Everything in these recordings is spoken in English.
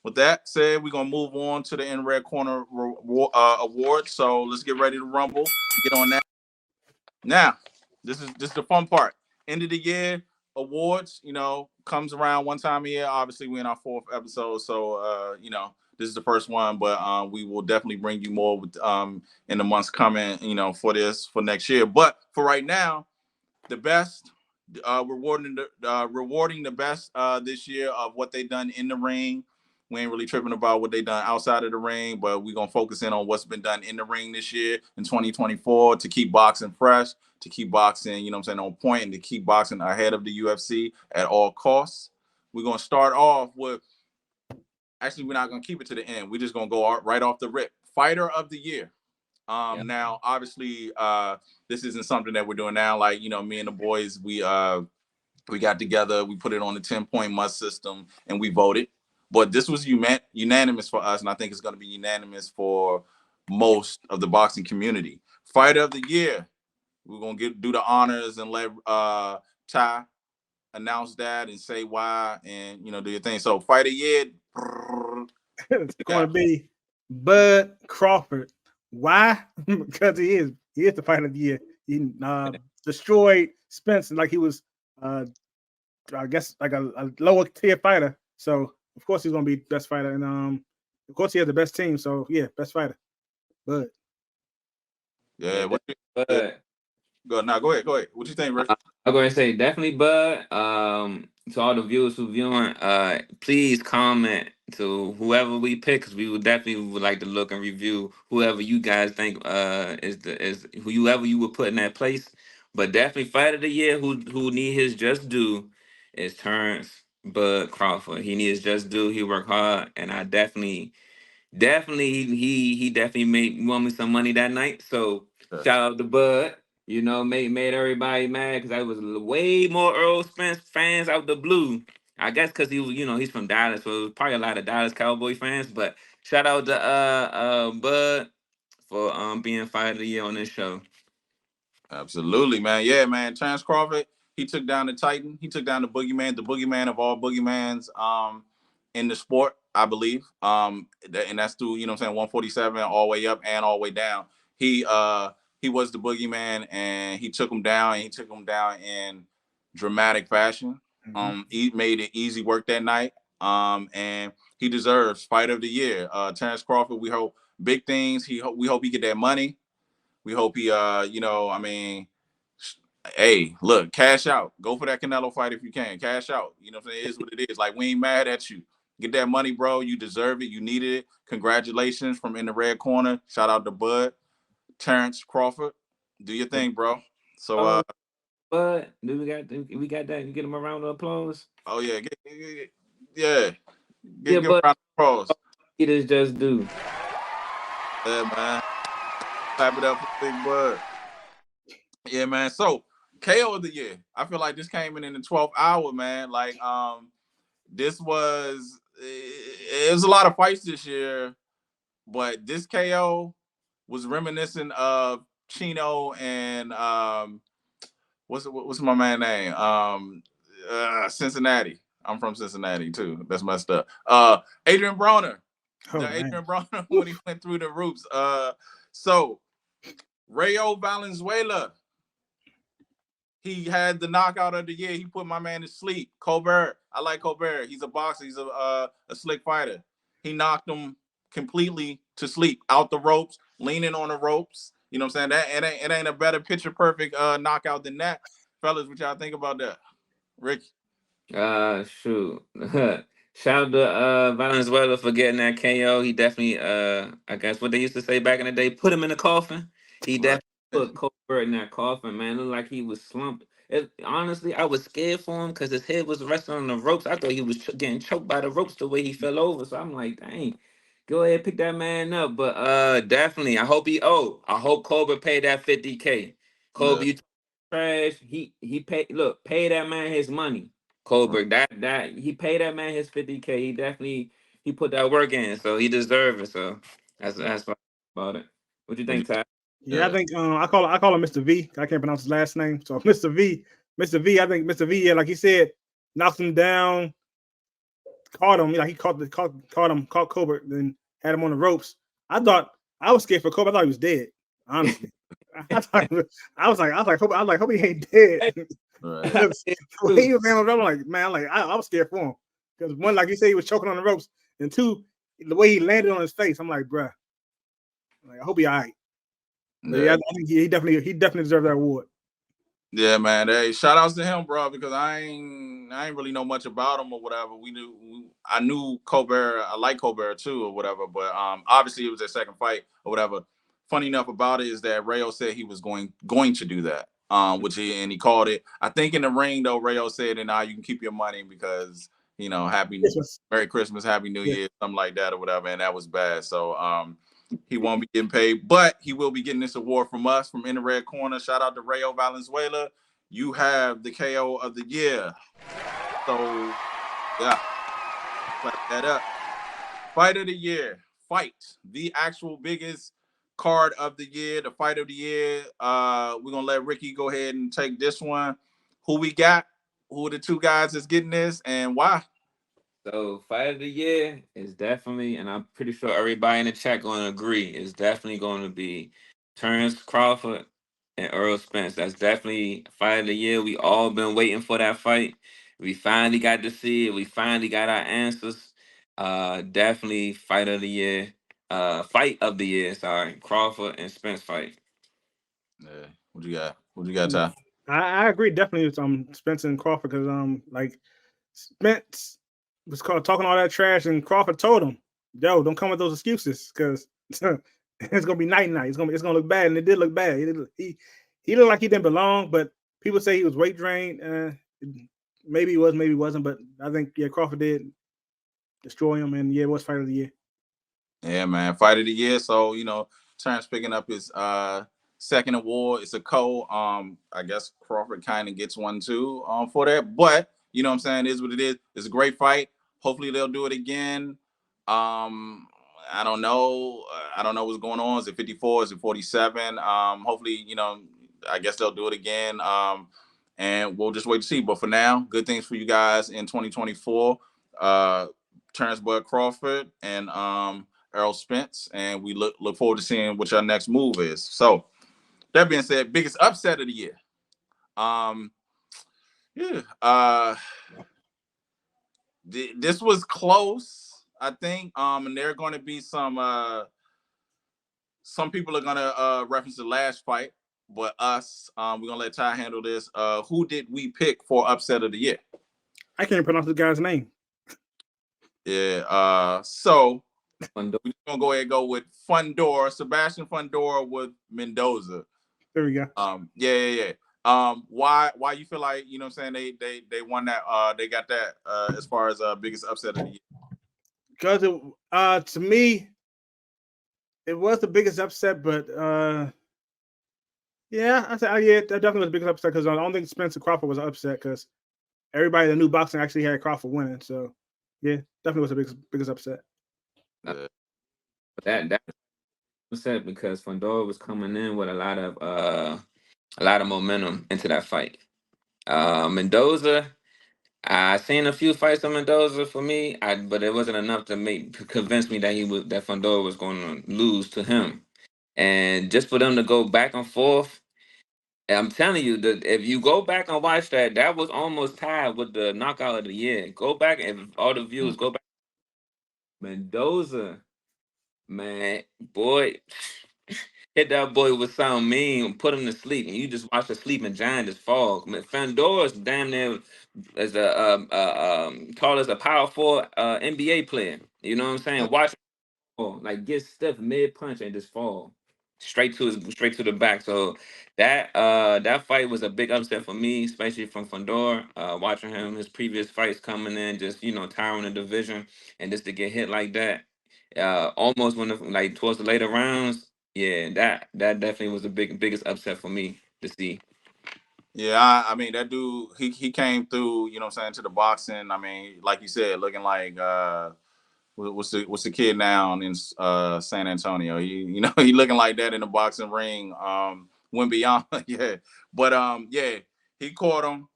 with that said, we're gonna move on to the In Red Corner award. So let's get ready to rumble. Get on that. Now, this is the fun part. End of the year awards, comes around one time a year. Obviously, we're in our fourth episode, so this is the first one, but we will definitely bring you more with in the months coming, for next year. But for right now, the best rewarding the best this year of what they done in the ring. We ain't really tripping about what they done outside of the ring, but we're gonna focus in on what's been done in the ring this year in 2024 to keep boxing fresh, to keep boxing, on point, and to keep boxing ahead of the UFC at all costs. We're gonna start off with actually we're not gonna keep it to the end. We're just gonna go right off the rip. Fighter of the year. Now, obviously, this isn't something that we're doing now. Like, me and the boys, we got together, we put it on the 10-point must system, and we voted. But this was unanimous for us, and I think it's going to be unanimous for most of the boxing community. Fighter of the year, we're going to do the honors and let Ty announce that and say why, and do your thing. So, fighter of the year, it's going to be Bud Crawford. Why? Because he is the fighter of the year. He destroyed Spence like he was, I guess, like a lower tier fighter. So of course he's gonna be best fighter, and of course he has the best team. So yeah, best fighter. Bud. Yeah. Go ahead. What you think, Rich? I'm going to say definitely Bud. To all the viewers who viewing, please comment to whoever we pick, because we would like to look and review whoever you guys think is whoever you would put in that place. But definitely fight of the year who need his just due is Terrence Bud Crawford. He needs just due. He worked hard, and I definitely he definitely won me some money that night. So shout out to Bud. Made everybody mad because I was way more Earl Spence fans out the blue. I guess because he was, he's from Dallas, so it was probably a lot of Dallas Cowboy fans. But shout out to Bud for being fighter of the year on this show. Absolutely, man. Yeah, man. Terrence Crawford, he took down the Titan. He took down the boogeyman of all boogeymans in the sport, I believe. And that's through, 147 all the way up and all the way down. He was the boogeyman, and he took him down, and he took him down in dramatic fashion. He made it easy work that night. And he deserves fight of the year. Terrence Crawford, we hope big things. We hope he get that money. We hope he, hey, look, cash out. Go for that Canelo fight if you can. Cash out. You know what I'm saying? It is what it is. Like, we ain't mad at you. Get that money, bro. You deserve it. You needed it. Congratulations from In the Red Corner. Shout out to Bud. Terrence Crawford. Do your thing, bro. So, Bud, we got that? You get him a round of applause? Oh, yeah. Give Bud, a round of applause. It is just due. Yeah, man. Clap it up for Big Bud. Yeah, man. So, KO of the year. I feel like this came in the 12th hour, man. Like, this was it was a lot of fights this year, but this KO was reminiscent of Chino and what's my man name? Cincinnati. I'm from Cincinnati too. That's messed up. Adrian Broner. Adrian Broner when he went through the roofs. So Rayo Valenzuela. He had the knockout of the year. He put my man to sleep. Colbert. I like Colbert. He's a boxer. He's a slick fighter. He knocked him completely to sleep, out the ropes, leaning on the ropes. You know what I'm saying? That it ain't a better picture perfect knockout than that. Fellas, what y'all think about that? Ricky? Shoot. Shout out to Valenzuela for getting that KO. He definitely, I guess what they used to say back in the day, put him in the coffin. He definitely put Colbert in that coffin, man. Looked like he was slumped. Honestly, I was scared for him because his head was resting on the ropes. I thought he was getting choked by the ropes the way he fell over. So I'm like, dang, go ahead, pick that man up. But definitely, I hope Colbert paid that 50K. Colbert, you trash. He pay that man his money. Colbert, that he paid that man his 50K. He definitely put that work in, so he deserves it. So that's about it. What you think, Ty? Yeah, I think I call him Mr. V. I can't pronounce his last name, so Mr. V. I think Mr. V. Yeah, like he said, knocked him down, caught him. Like he caught Colbert, then had him on the ropes. I was scared for Colbert. I thought he was dead. Honestly, I was like, hope he ain't dead. Right. The way he was man, I was scared for him because one, like you said, he was choking on the ropes, and two, the way he landed on his face, I'm like, bruh, like I hope he all right. Yeah, I think he definitely deserved that award. Yeah, man. Hey, shout outs to him, bro, because I ain't really know much about him or whatever. I knew Colbert. I like Colbert too or whatever, but obviously it was their second fight or whatever. Funny enough about it is that Rayo said he was going to do that, he called it. I think in the ring though, Rayo said, "And now you can keep your money because Merry Christmas, Happy New Year, something like that or whatever," and that was bad. So he won't be getting paid, but he will be getting this award from us, from In the Red Corner. Shout out to Rayo Valenzuela. You have the KO of the year. So, yeah, clap that up. Fight of the year. Fight. The actual biggest card of the year, the fight of the year. We're going to let Ricky go ahead and take this one. Who we got? Who are the two guys that's getting this and why? So fight of the year is definitely, and I'm pretty sure everybody in the chat going to agree, is definitely going to be Terrence Crawford and Earl Spence. That's definitely fight of the year. We all been waiting for that fight. We finally got to see it. We finally got our answers. Definitely fight of the year. Fight of the year. Sorry, Crawford and Spence fight. Yeah. What you got? What you got, Ty? I agree definitely with Spence and Crawford because like Spence was called talking all that trash, and Crawford told him, "Yo, don't come with those excuses because it's gonna be night. It's gonna look bad," and it did look bad. He looked like he didn't belong, but people say he was weight drained. Maybe he was, maybe he wasn't, but I think Crawford did destroy him, and it was fight of the year. Yeah, man, fight of the year. So Terrence picking up his second award. It's a I guess Crawford kind of gets one too for that, but you know what I'm saying, it is what it is. It's a great fight. Hopefully they'll do it again. I don't know. I don't know what's going on. Is it 54? Is it 47? Hopefully, I guess they'll do it again. And we'll just wait to see. But for now, good things for you guys in 2024. Terrence Bud Crawford and Errol Spence, and we look forward to seeing what your next move is. So that being said, biggest upset of the year. This was close, I think. And there are going to be some people are going to reference the last fight, but us, we're going to let Ty handle this. Who did we pick for upset of the year? I can't pronounce the guy's name. Yeah. So we're just gonna go ahead and go with Sebastian Fundora with Mendoza. There we go. Yeah. Why you feel like, what I'm saying, they won that, they got that as far as biggest upset of the year? Because to me, it was the biggest upset, but that definitely was the biggest upset because I don't think Spencer Crawford was upset because everybody that knew boxing actually had Crawford winning. So yeah, definitely was the biggest upset. That upset because Fundora was coming in with a lot of momentum into that fight. Mendoza, I seen a few fights of Mendoza for me, but it wasn't enough to convince me that Fundora was going to lose to him. And just for them to go back and forth, I'm telling you that if you go back and watch that was almost tied with the knockout of the year. Go back and all the viewers go back. Mendoza, man, boy, hit that boy with something mean, put him to sleep, and you just watch the sleeping giant just fall. Fandora's damn near as tall as a powerful NBA player. You know what I'm saying? Watch him fall, like get stiff mid punch and just fall straight to the back. So that fight was a big upset for me, especially from Fundora. Watching his previous fights coming in, just tiring the division, and just to get hit like that, almost towards the later rounds. Yeah, that definitely was the biggest upset for me to see. Yeah, I mean that dude, he came through, to the boxing. I mean, like you said, looking like what's the kid now in San Antonio? He looking like that in the boxing ring. Went beyond, yeah. But he caught him.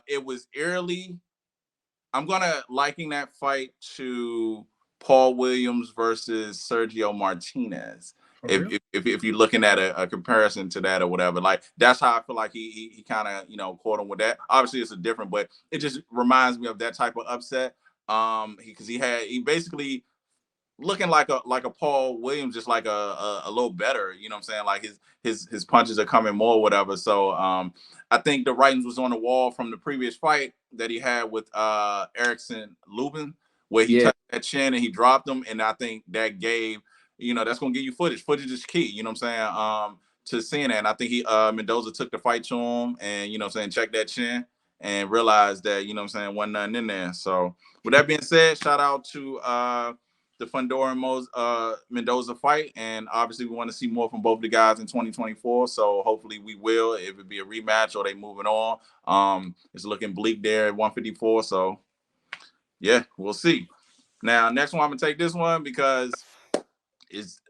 It was eerily I'm gonna liken that fight to Paul Williams versus Sergio Martinez. For real? If you're looking at a comparison to that or whatever, like that's how I feel like he kind of caught him with that. Obviously, it's a different, but it just reminds me of that type of upset. Because he basically looking like a Paul Williams, just like a little better. You know what I'm saying? Like his punches are coming more, whatever. So I think the writings was on the wall from the previous fight that he had with Erickson Lubin, where he touched that chin and he dropped him, and I think that gave that's gonna give you footage. Footage is key. You know what I'm saying? To seeing that, and I think he Mendoza took the fight to him, and checked that chin and realized that wasn't nothing in there. So with that being said, shout out to the Fundora and Mendoza fight, and obviously we want to see more from both the guys in 2024. So hopefully we will. If it be a rematch or they moving on, it's looking bleak there at 154. So yeah, we'll see. Now next one, I'm gonna take this one because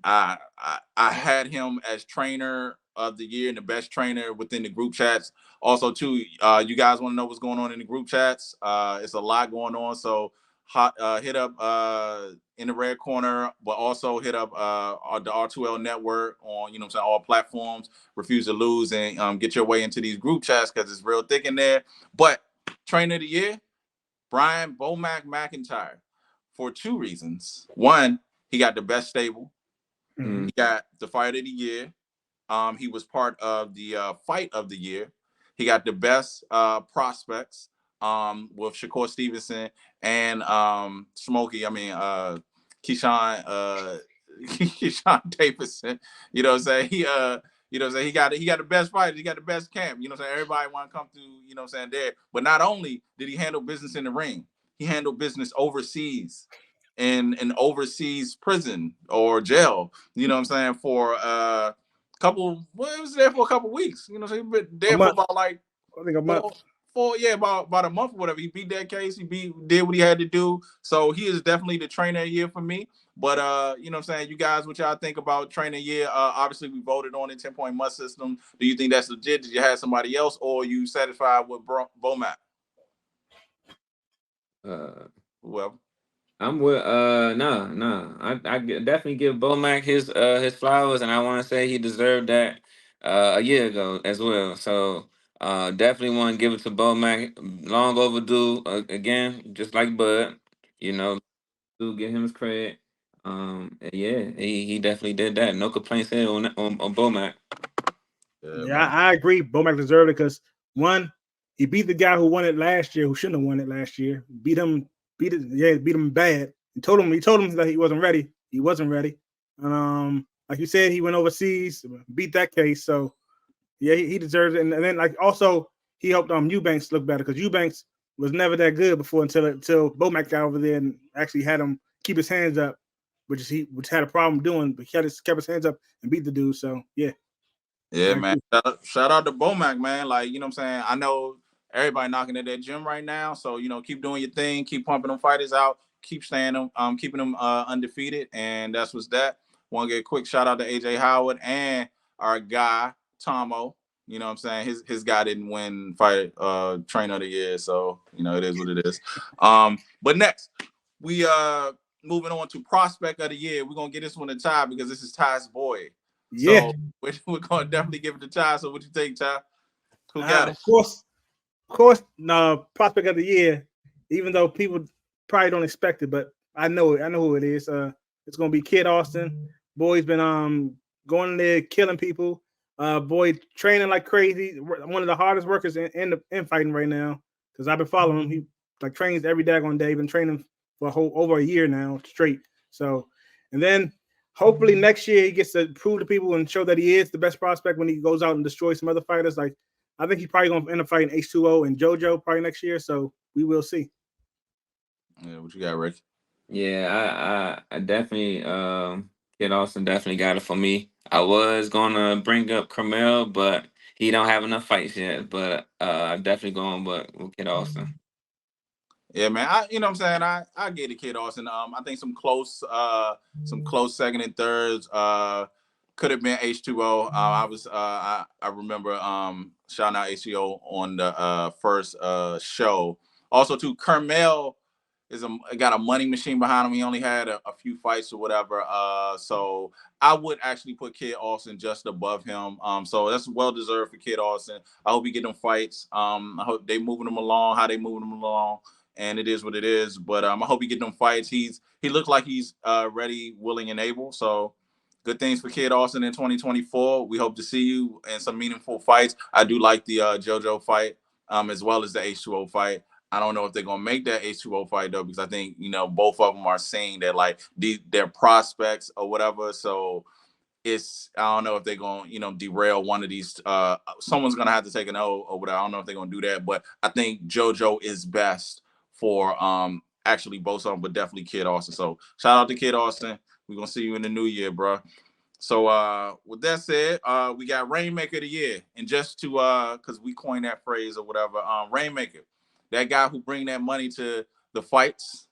I had him as trainer of the year and the best trainer within the group chats. Also, too, you guys want to know what's going on in the group chats? It's a lot going on. So hit up in the red corner, but also hit up the R2L network on all platforms. Refuse to lose and get your way into these group chats because it's real thick in there. But trainer of the year, Brian Bomac McIntyre, for two reasons. One, he got the best stable. Mhm. He got the fight of the year. He was part of the fight of the year. He got the best prospects with Shakur Stevenson and Smokey. I mean, Keyshawn Keyshawn Davidson. You know what I'm saying? He got the best fighters. He got the best camp. You know what I'm saying? Everybody want to come through. You know what I'm saying? There. But not only did he handle business in the ring, he handled business overseas in an overseas prison or jail. You know what I'm saying? For it was there for a couple weeks. You know, so he been there for about like I think a month. about a month or whatever. He beat that case. He did what he had to do. So he is definitely the trainer of the year for me. But you know what I'm saying? You guys, what y'all think about trainer of the year? Obviously we voted on it, 10-point must system. Do you think that's legit? Did you have somebody else, or are you satisfied with Bomac? Whoever. I'm with no. I definitely give Bomac his flowers, and I want to say he deserved that a year ago as well. So definitely want to give it to Bomac. Long overdue. Again, just like Bud, do give him his credit. Yeah, he definitely did that. No complaints there on Bomac. Yeah, I agree. Bomac deserved it because one, he beat the guy who won it last year, who shouldn't have won it last year. Beat him bad. He told him that he wasn't ready. He wasn't ready. Like you said, he went overseas, beat that case. So yeah, he deserves it. And then like also he helped Eubanks look better because Eubanks was never that good before until Bomac got over there and actually had him keep his hands up, which had a problem doing, but he kept his hands up and beat the dude. So yeah. Yeah, man. Shout out to Bomac, man. Like, you know what I'm saying? I know everybody knocking at that gym right now. So, keep doing your thing, keep pumping them fighters out, keep staying them, keeping them undefeated. And that's what's that. Want to get a quick shout out to AJ Howard and our guy, Tomo. You know what I'm saying? His guy didn't win fight trainer of the year. So, it is what it is. But next, we moving on to prospect of the year. We're gonna get this one to Ty because this is Ty's boy. Yeah. So we're gonna definitely give it to Ty. So what you think, Ty? Who got it? Of course, no prospect of the year. Even though people probably don't expect it, but I know it. I know who it is. It's gonna be Kid Austin. Boy's been going in there killing people. Boy training like crazy. One of the hardest workers in fighting right now. Because I've been following him. He like trains every daggone day. Been training for over a year now straight. So, and then hopefully next year he gets to prove to people and show that he is the best prospect when he goes out and destroys some other fighters. Like I think he's probably gonna end up fighting H2O and JoJo probably next year. So we will see. Yeah, what you got, Rick? Yeah, I definitely Kid Austin definitely got it for me. I was gonna bring up Carmel, but he don't have enough fights yet. But I'm definitely going with Kid Austin. Yeah, man. You know what I'm saying? I get it, Kid Austin. I think some close second and thirds could have been H2O. I remember shouting out H2O on the first show Also, too, Carmel got a money machine behind him. He only had a few fights or whatever. So I would actually put Kid Austin just above him. So that's well deserved for Kid Austin. I hope he get them fights. I hope they moving him along, how they moving him along, and it is what it is. But I hope he get them fights. He looks like he's ready, willing, and able. So good things for Kid Austin in 2024. We hope to see you in some meaningful fights. I do like the JoJo fight, as well as the H2O fight. I don't know if they're gonna make that H2O fight though, because I think both of them are saying that like their prospects or whatever. So I don't know if they're gonna derail one of these. Someone's gonna have to take an O or whatever. I don't know if they're gonna do that, but I think JoJo is best for actually both of them, but definitely Kid Austin. So shout out to Kid Austin. We're gonna see you in the new year, bro. So with that said, we got Rainmaker of the Year, and just to because we coined that phrase or whatever, Rainmaker. That guy who bring that money to the fights,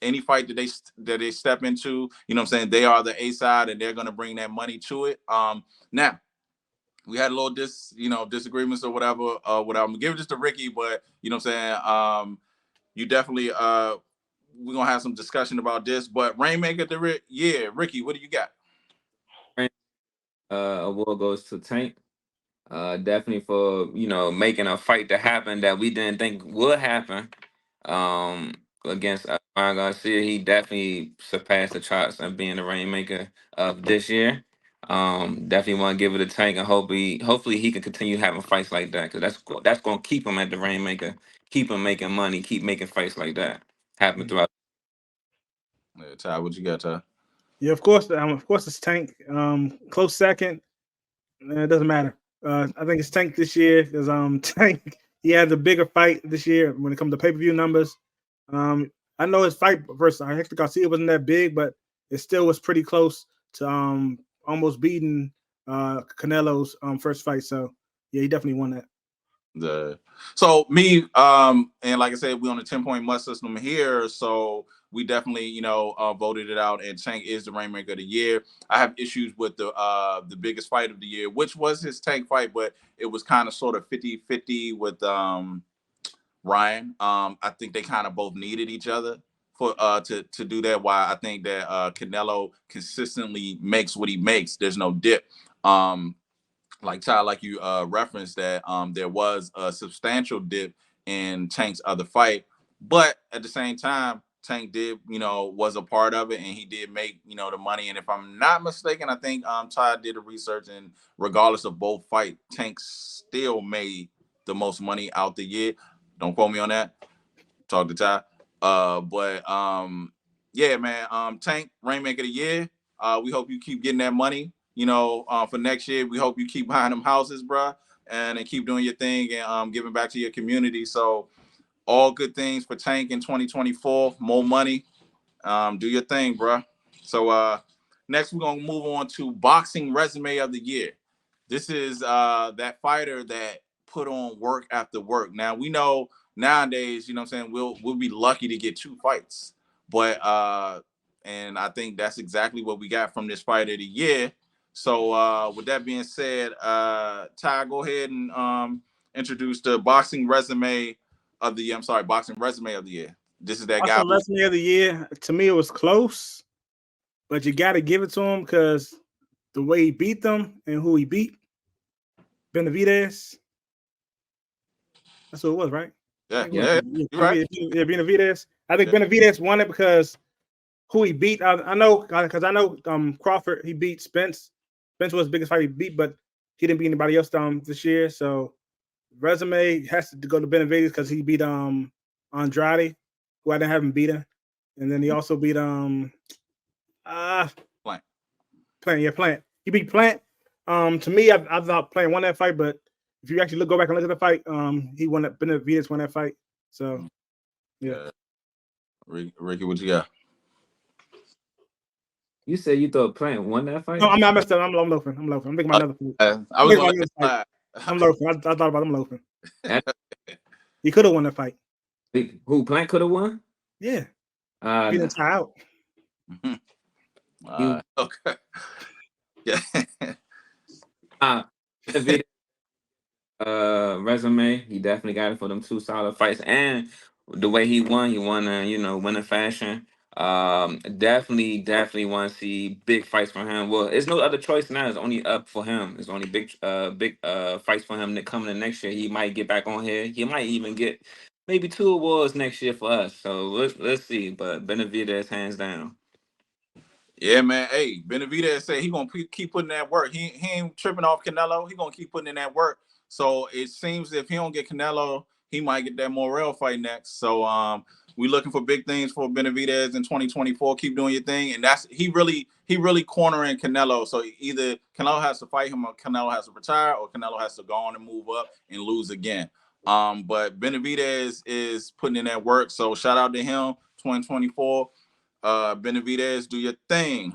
any fight that they step into, what I'm saying? They are the A side and they're gonna bring that money to it. Now we had a little disagreements or whatever. I'm gonna give this to Ricky, but what I'm saying? You definitely we're gonna have some discussion about this. But Rainmaker the year, Ricky, what do you got? Award goes to Tank. Definitely for making a fight to happen that we didn't think would happen. Against Ryan Garcia, he definitely surpassed the charts of being the Rainmaker of this year. Definitely want to give it a Tank, and hopefully he can continue having fights like that, because that's going to keep him at the Rainmaker, keep him making money, keep making fights like that happen throughout. Ty, what you got, Ty? Yeah, of course it's Tank. Close second. It doesn't matter. I think it's Tank this year because Tank, he had the bigger fight this year when it comes to pay-per-view numbers. I know his fight versus Hector Garcia wasn't that big, but it still was pretty close to almost beating Canelo's first fight. So yeah, he definitely won that. So me, and like I said, we on the 10-point must system here. So we definitely, voted it out, and Tank is the Rainmaker of the year. I have issues with the biggest fight of the year, which was his Tank fight, but it was kind of sort of 50-50 with Ryan. I think they kind of both needed each other for to do that. Why I think that Canelo consistently makes what he makes. There's no dip. Like Ty, like you referenced that there was a substantial dip in Tank's other fight, but at the same time, Tank did, was a part of it, and he did make, the money. And if I'm not mistaken, I think Ty did the research, and regardless of both fight, Tank still made the most money out the year. Don't quote me on that. Talk to Ty. But yeah, man. Tank, Rainmaker of the year. We hope you keep getting that money. For next year, we hope you keep buying them houses, bro, and keep doing your thing and giving back to your community. So all good things for Tank in 2024. More money. Do your thing, bro. So next we're gonna move on to Boxing Resume of the Year. This is that fighter that put on work after work. Now we know nowadays, what I'm saying, we'll be lucky to get 2 fights. But and I think that's exactly what we got from this fighter of the year. So with that being said, Ty, go ahead and introduce the Boxing Resume of the year. I'm sorry, Boxing Resume of the Year. This is that guy. Resume of the year. To me, it was close, but you got to give it to him because the way he beat them and who he beat, Benavidez. That's what it was, right? Yeah, you're right. Yeah, Benavidez. I think Benavidez won it because who he beat. I know because I know Crawford, he beat Spence. Spence was the biggest fight he beat, but he didn't beat anybody else this year. So resume has to go to Benavidez because he beat Andrade, who I didn't have him beaten, and then he also beat Plant. Plant. He beat Plant. To me, I thought Plant won that fight, but if you actually go back and look at the fight, he won that. Benavidez won that fight. So yeah. Ricky, what you got? You said you thought Plant won that fight? No, I messed up. I'm loafing. I'm thinking about another fight. I was going to I'm loafing. I thought about him loafing. He could have won that fight. Who, Plant could have won? Yeah. He didn't tie out. Okay. Yeah. Resume, he definitely got it for them 2 solid fights. And the way he won win in fashion. Definitely want to see big fights from him. Well, there's no other choice now. It's only up for him. It's only big fights for him that coming in next year. He might get back on here. He might even get maybe 2 awards next year for us. So let's see. But Benavidez hands down. Yeah, man. Hey, Benavidez said he gonna keep putting that work. He ain't tripping off Canelo. He gonna keep putting in that work. So it seems if he don't get Canelo, he might get that Morrell fight next. So we looking for big things for Benavidez in 2024. Keep doing your thing, and that's he really cornering Canelo. So either Canelo has to fight him, or Canelo has to retire, or Canelo has to go on and move up and lose again. But Benavidez is putting in that work. So shout out to him. 2024. Benavidez, do your thing.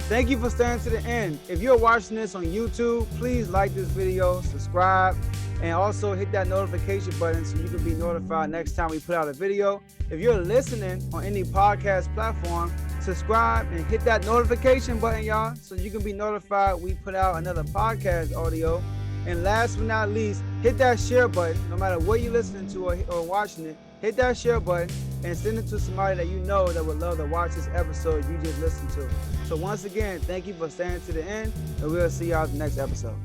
Thank you for staying to the end. If you're watching this on YouTube, please like this video, subscribe, and also hit that notification button so you can be notified next time we put out a video. If you're listening on any podcast platform, subscribe and hit that notification button, y'all, so you can be notified we put out another podcast audio. And last but not least, hit that share button. No matter what you're listening to or watching it, hit that share button and send it to somebody that you know that would love to watch this episode you just listened to. So once again, thank you for staying to the end, and we'll see y'all in the next episode.